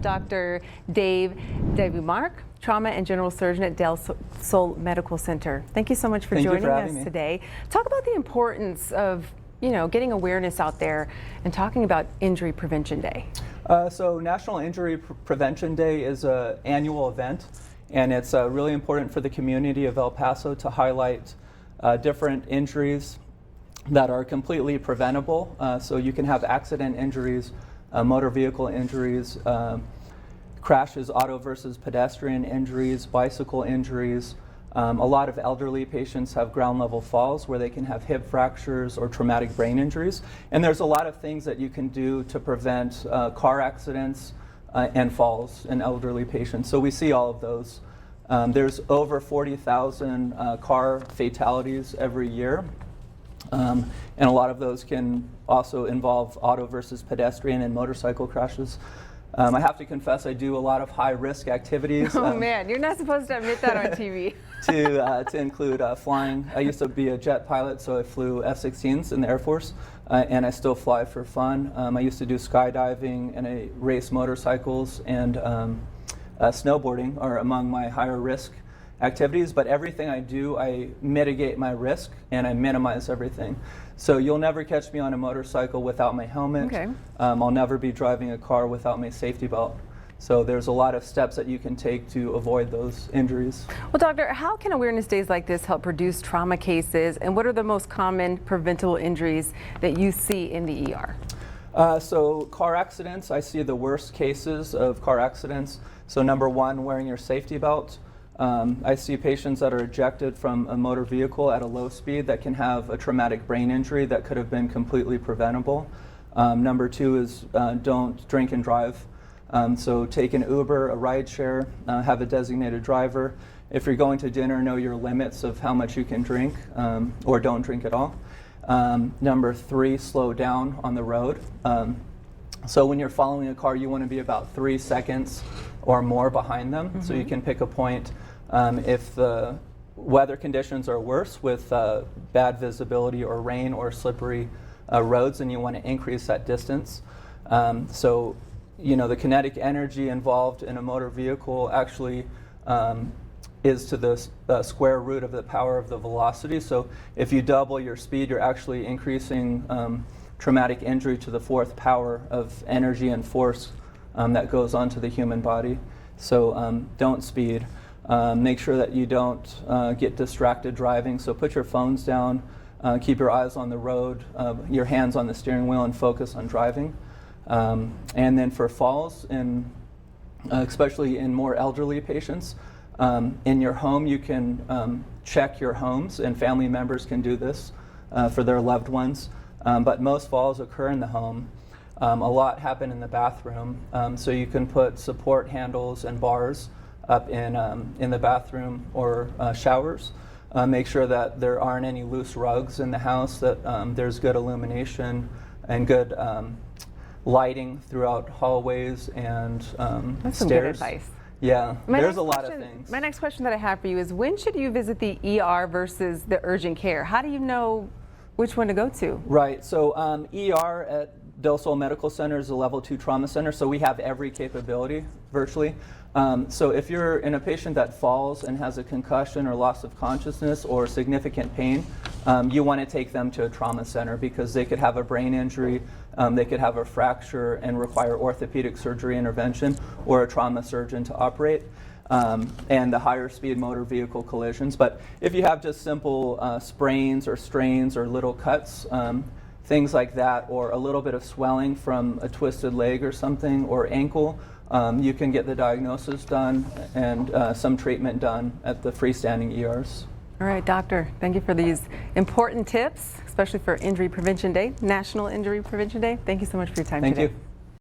Dr. David Mark, Trauma and General Surgeon at Del Sol Medical Center. Thank you so much for joining us today. Talk about the importance of, getting awareness out there and talking about Injury Prevention Day. So National Injury Prevention Day is an annual event, and it's really important for the community of El Paso to highlight different injuries that are completely preventable. So you can have accident injuries, motor vehicle injuries, crashes, auto versus pedestrian injuries, bicycle injuries. A lot of elderly patients have ground level falls where they can have hip fractures or traumatic brain injuries. And there's a lot of things that you can do to prevent car accidents and falls in elderly patients. So we see all of those. There's over 40,000 car fatalities every year. And a lot of those can also involve auto versus pedestrian and motorcycle crashes. I have to confess, I do a lot of high-risk activities. Oh man, you're not supposed to admit that on TV. To include flying. I used to be a jet pilot, so I flew F-16s in the Air Force, and I still fly for fun. I used to do skydiving, and I race motorcycles, and snowboarding are among my higher risk activities, but everything I do, I mitigate my risk and I minimize everything. So you'll never catch me on a motorcycle without my helmet. Okay. I'll never be driving a car without my safety belt. So there's a lot of steps that you can take to avoid those injuries. Well, doctor, how can awareness days like this help reduce trauma cases, and what are the most common preventable injuries that you see in the ER? So car accidents, I see the worst cases of car accidents. So number one, wearing your safety belt. I see patients that are ejected from a motor vehicle at a low speed that can have a traumatic brain injury that could have been completely preventable. Number two is don't drink and drive. So take an Uber, a ride share, have a designated driver. If you're going to dinner, know your limits of how much you can drink or don't drink at all. Number three, slow down on the road. So when you're following a car, you want to be about 3 seconds or more behind them, so you can pick a point. If the weather conditions are worse with bad visibility or rain or slippery roads, then you want to increase that distance. So, the kinetic energy involved in a motor vehicle actually is to the square root of the power of the velocity. So if you double your speed, you're actually increasing traumatic injury to the fourth power of energy and force that goes onto the human body. So don't speed. Make sure that you don't get distracted driving. So put your phones down, keep your eyes on the road, your hands on the steering wheel, and focus on driving. And then for falls, especially in more elderly patients, in your home you can check your homes, and family members can do this for their loved ones. But most falls occur in the home. A lot happen in the bathroom, so you can put support handles and bars up in the bathroom or showers. Make sure that there aren't any loose rugs in the house, that there's good illumination and good lighting throughout hallways and That's stairs. some good advice. Yeah, there's a lot of things. My next question that I have for you is, when should you visit the ER versus the urgent care? How do you know which one to go to? Right, so ER at Del Sol Medical Center is a level 2 trauma center, so we have every capability virtually. So if you're in a patient that falls and has a concussion or loss of consciousness or significant pain, you want to take them to a trauma center because they could have a brain injury, they could have a fracture and require orthopedic surgery intervention or a trauma surgeon to operate. And the higher speed motor vehicle collisions. But if you have just simple sprains or strains or little cuts, things like that, or a little bit of swelling from a twisted leg or something, or ankle, you can get the diagnosis done and some treatment done at the freestanding ERs. All right, doctor, thank you for these important tips, especially for Injury Prevention Day, National Injury Prevention Day. Thank you so much for your time today. Thank you.